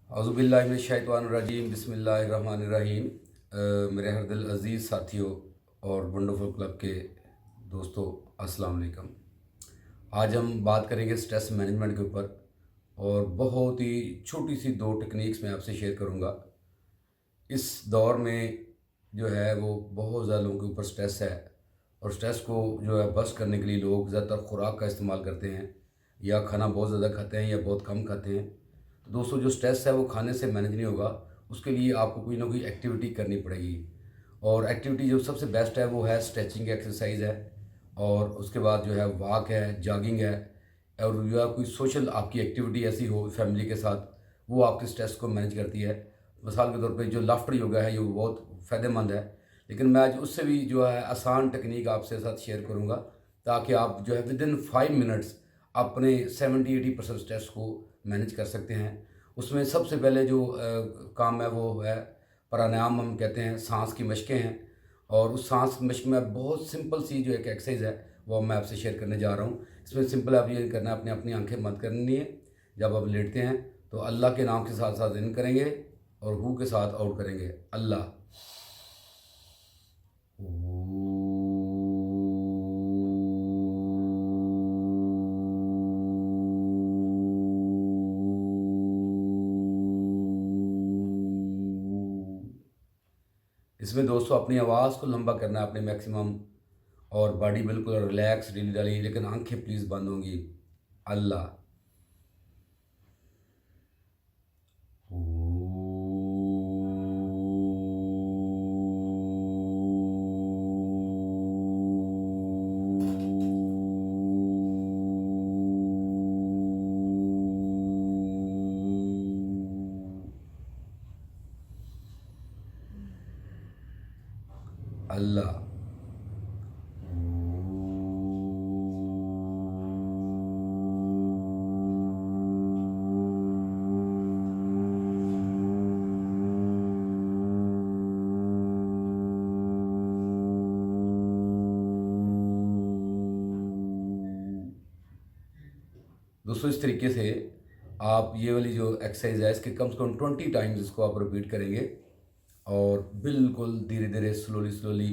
औज़ुबिल्लाहिमिनश्शैतानिर्रजीम बिस्मिल्लाहिर्रहमानिर्रहीम। मेरे हर दिल अज़ीज़ साथियों और वंडरफुल क्लब के दोस्तों, अस्सलाम वालेकुम। आज हम बात करेंगे स्ट्रेस मैनेजमेंट के ऊपर और बहुत ही छोटी सी दो टेक्निक्स मैं आपसे शेयर करूंगा। इस दौर में जो है वो बहुत ज़्यादा लोगों के ऊपर स्ट्रेस है और स्ट्रेस को जो है बस्ट करने के लिए लोग ज़्यादातर खुराक का इस्तेमाल करते हैं या खाना बहुत ज़्यादा खाते हैं या बहुत कम खाते हैं। तो दोस्तों, जो स्ट्रेस है वो खाने से मैनेज नहीं होगा, उसके लिए आपको कोई ना कोई एक्टिविटी करनी पड़ेगी। और एक्टिविटी जो सबसे बेस्ट है वो है स्ट्रेचिंग एक्सरसाइज है, और उसके बाद जो है वॉक है, जॉगिंग है, और या कोई सोशल आपकी एक्टिविटी ऐसी हो फैमिली के साथ, वो आपके स्ट्रेस को मैनेज करती है। मिसाल के तौर पे जो लाफ्टर योगा है ये बहुत फ़ायदेमंद है, लेकिन मैं आज उससे भी जो है आसान टेक्निक आपसे साथ शेयर करूँगा, ताकि आप जो है विद इन 5 मिनट्स अपने 70-80% स्ट्रेस को मैनेज कर सकते हैं। उसमें सबसे पहले जो काम है वो है प्राणायाम, हम कहते हैं सांस की मशकें हैं। और उस सांस की मशक में बहुत सिंपल सी जो एक एक्सरसाइज है वो मैं आपसे शेयर करने जा रहा हूँ। इसमें सिंपल आप ये करना है, अपनी अपनी आंखें बंद करनी है। जब आप लेटते हैं तो अल्लाह के नाम के साथ साथ इन करेंगे और हु के साथ आउट करेंगे, अल्लाह। इसमें दोस्तों अपनी आवाज़ को लंबा करना है अपने मैक्सिमम, और बॉडी बिल्कुल रिलैक्स डीली डाली, लेकिन आंखें प्लीज़ बंद होंगी, अल्लाह। अल्लाह। दोस्तों, इस तरीके से आप ये वाली जो एक्सरसाइज है इसके कम से कम 20 टाइम्स इसको आप रिपीट करेंगे, और बिल्कुल धीरे धीरे स्लोली स्लोली,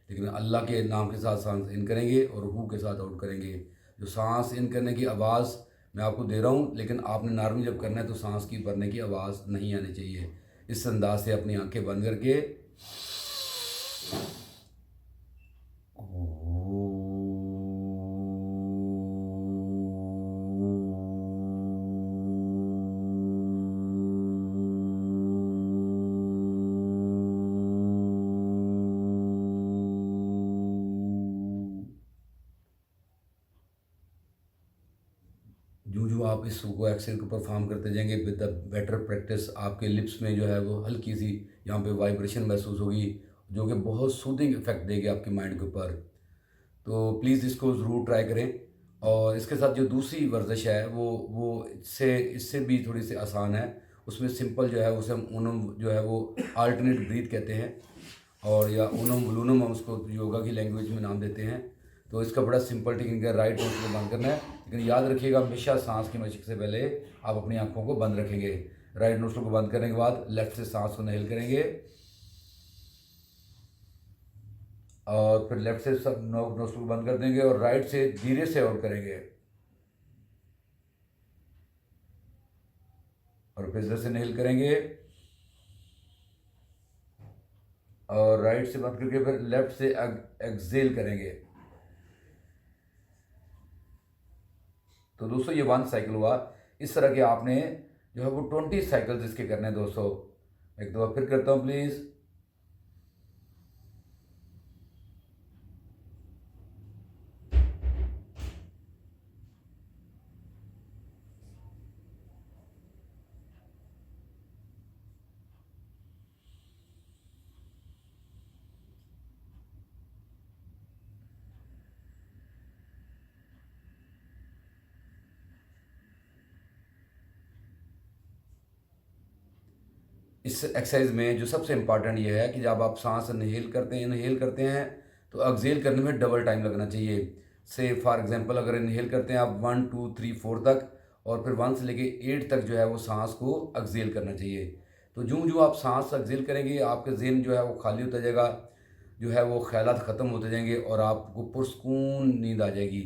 लेकिन अल्लाह के नाम के साथ सांस इन करेंगे और हु के साथ आउट करेंगे। जो सांस इन करने की आवाज़ मैं आपको दे रहा हूँ, लेकिन आपने नॉर्मली जब करना है तो सांस की भरने की आवाज़ नहीं आनी चाहिए। इस अंदाज से अपनी आंखें बंद करके जो आप इस को एक्सरसाइज को परफॉर्म करते जाएंगे विद द बेटर प्रैक्टिस, आपके लिप्स में जो है वो हल्की सी यहाँ पे वाइब्रेशन महसूस होगी, जो कि बहुत सूदिंग इफेक्ट देगी आपके माइंड के ऊपर। तो प्लीज़ इसको ज़रूर ट्राई करें। और इसके साथ जो दूसरी वर्जिश है वो इससे इससे भी थोड़ी सी आसान है। उसमें सिंपल जो है उसे हम ओनम जो है वो अल्टरनेट ब्रीथ कहते हैं, और या ओनम वलूनम हम उसको योगा की लैंग्वेज में नाम देते हैं। तो इसका बड़ा सिंपल टेक्निक है, राइट नोज को बंद करना है, लेकिन याद रखिएगा हमेशा सांस की मशक से पहले आप अपनी आंखों को बंद रखेंगे। राइट नोज को बंद करने के बाद लेफ्ट से सांस को इनहेल करेंगे, और फिर लेफ्ट से सब नोज को बंद कर देंगे और राइट से धीरे से आउट करेंगे, और फिर इधर से इनहेल करेंगे और राइट से बंद करके फिर लेफ्ट से एक्सहेल करेंगे। तो दोस्तों, ये 1 साइकिल हुआ। इस तरह के आपने जो है वो 20 साइकिल्स इसके करने हैं दोस्तों। एक दफ़ा फिर करता हूँ प्लीज़। इस एक्सरसाइज में जो सबसे इम्पॉर्टेंट ये है कि जब आप सांस इनहेल करते हैं तो एक्सहेल करने में डबल टाइम लगना चाहिए। से फॉर एग्जांपल अगर इनहेल करते हैं आप 1 2 3 4 तक, और फिर 1 से लेके 8 तक जो है वो सांस को एक्सहेल करना चाहिए। तो जो आप सांस एक्सहेल करेंगे आपका ज़हन जो है वो खाली होता जाएगा, जो है वो ख़यालात ख़त्म होते जाएंगे और आपको पुरसकून नींद आ जाएगी।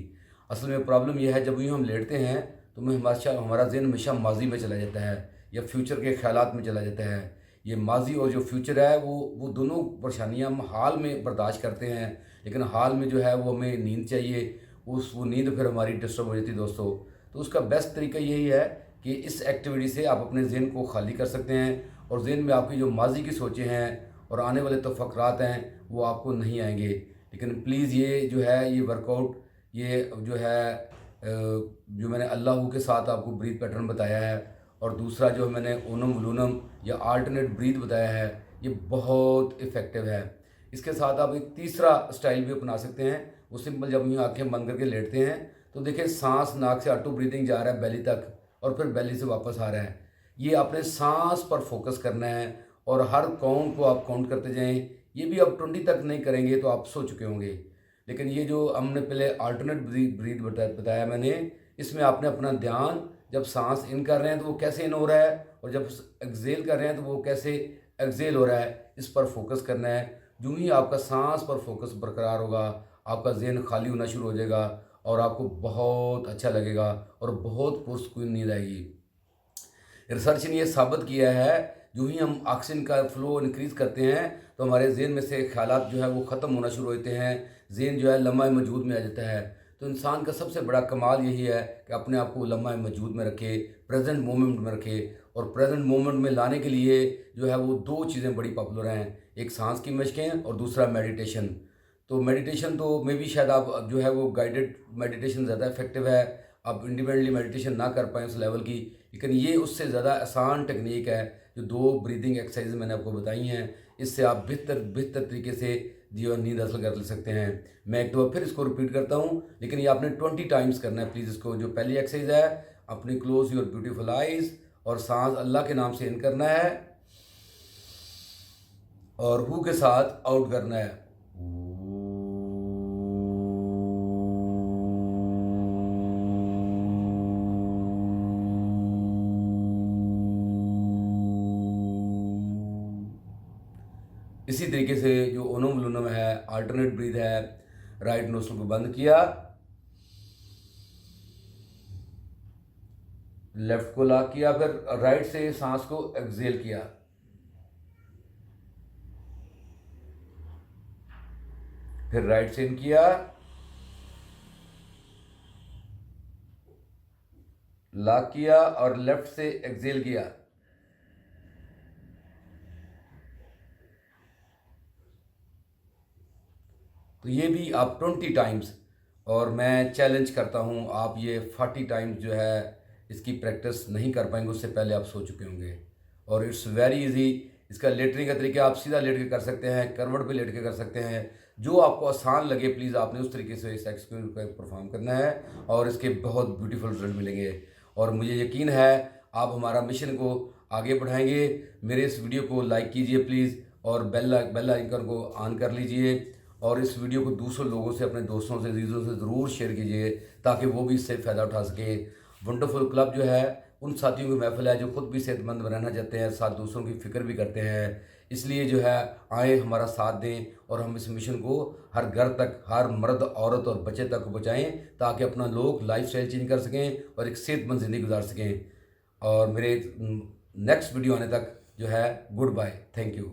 असल में प्रॉब्लम यह है, जब यूँ हम लेटते हैं तो हमारा ज़हन हमेशा माजी में चला जाता है या फ्यूचर के ख़यालात में चला जाता है। ये माजी और जो फ्यूचर है वो दोनों परेशानियाँ हम हाल में बर्दाश्त करते हैं, लेकिन हाल में जो है वो हमें नींद चाहिए, वो नींद फिर हमारी डिस्टर्ब हो जाती है दोस्तों। तो उसका बेस्ट तरीका यही है कि इस एक्टिविटी से आप अपने ज़हन को खाली कर सकते हैं और ज़हन में आपकी जो माजी की सोचें हैं और आने वाले तफक्कुरात हैं वो आपको नहीं आएंगे। लेकिन प्लीज़ ये जो है ये वर्कआउट, ये जो है जो मैंने अल्लाह के साथ आपको ब्रीथ पैटर्न बताया है और दूसरा जो मैंने ओनम वलूनम या आल्टरनेट ब्रीथ बताया है, ये बहुत इफ़ेक्टिव है। इसके साथ आप एक तीसरा स्टाइल भी अपना सकते हैं। वो सिंपल, जब यूँ आँखें बंद करके लेटते हैं तो देखिए सांस नाक से ऑटो ब्रीथिंग जा रहा है बेली तक और फिर बेली से वापस आ रहा है। ये अपने सांस पर फोकस करना है और हर काउंट को आप काउंट करते जाएं। ये भी अब 20 तक नहीं करेंगे तो आप सो चुके होंगे। लेकिन ये जो हमने पहले अल्टरनेट ब्रीथ बताया मैंने, इसमें आपने अपना ध्यान जब सांस इन कर रहे हैं तो वो कैसे इन हो रहा है और जब एक्सहेल कर रहे हैं तो वो कैसे एक्सहेल हो रहा है, इस पर फोकस करना है। यूँ ही आपका सांस पर फोकस बरकरार होगा, आपका ज़हन खाली होना शुरू हो जाएगा और आपको बहुत अच्छा लगेगा और बहुत पुरसकून नींद आएगी। रिसर्च ने ये साबित किया है, जो ही हम ऑक्सीजन का फ्लो इंक्रीज़ करते हैं तो हमारे ज़हन में से ख्यालात जो है वो ख़त्म होना शुरू होते हैं, ज़हन जो है लम्हा मौजूद में आ जाता है। तो इंसान का सबसे बड़ा कमाल यही है कि अपने आप को लम्हा मौजूद में रखे, प्रेजेंट मोमेंट में रखे। और प्रेजेंट मोमेंट में लाने के लिए जो है वो 2 चीज़ें बड़ी पॉपुलर हैं, एक सांस की मशकें और दूसरा मेडिटेशन। तो मेडिटेशन तो मे भी शायद आप जो है वो गाइडेड मेडिटेशन ज़्यादा इफेक्टिव है, आप इंडिपेंडेंटली मेडिटेशन ना कर पाएँ उस लेवल की, लेकिन ये उससे ज़्यादा आसान टेक्निक है। जो 2 ब्रीदिंग एक्सरसाइज मैंने आपको बताई हैं, इससे आप बेहतर तरीके से जो नींद हासिल कर ले सकते हैं। मैं एक दफ़ा फिर इसको रिपीट करता हूँ, लेकिन ये आपने 20 टाइम्स करना है प्लीज़ इसको। जो पहली एक्सरसाइज है, अपनी क्लोज योर ब्यूटीफुल आइज़ और सांस अल्लाह के नाम से इन करना है और हु के साथ आउट करना है। इसी तरीके से जो ओनम विलोनम है, अल्टरनेट ब्रीथ है, राइट नोस्ट्रल को बंद किया, लेफ्ट को लॉक किया, फिर राइट से सांस को एक्सहेल किया, फिर राइट से इन किया, लॉक किया और लेफ्ट से एक्सहेल किया। तो ये भी आप 20 टाइम्स, और मैं चैलेंज करता हूँ आप ये 40 टाइम्स जो है इसकी प्रैक्टिस नहीं कर पाएंगे, उससे पहले आप सो चुके होंगे। और इट्स वेरी इजी। इसका लेटने का तरीका आप सीधा लेट के कर सकते हैं, करवट पे लेट के कर सकते हैं, जो आपको आसान लगे प्लीज़ आपने उस तरीके से इस एक्सरसाइज को परफॉर्म करना है और इसके बहुत ब्यूटीफुल रिजल्ट मिलेंगे। और मुझे यकीन है आप हमारा मिशन को आगे बढ़ाएंगे। मेरे इस वीडियो को लाइक कीजिए प्लीज़ और बेल आइकन को ऑन कर लीजिए और इस वीडियो को दूसरों लोगों से, अपने दोस्तों से, अजीज़ों से ज़रूर शेयर कीजिए ताकि वो भी इससे फ़ायदा उठा सके। वंडरफुल क्लब जो है उन साथियों की महफिल है जो खुद भी सेहतमंद रहना चाहते हैं, साथ दूसरों की फ़िक्र भी करते हैं। इसलिए जो है आए हमारा साथ दें और हम इस मिशन को हर घर तक, हर मर्द, औरत और बच्चे तक पहुँचाएँ ताकि अपना लोग लाइफ स्टाइल चेंज कर सकें और एक सेहतमंद ज़िंदगी गुजार सकें। और मेरे नेक्स्ट वीडियो आने तक जो है गुड बाय, थैंक यू।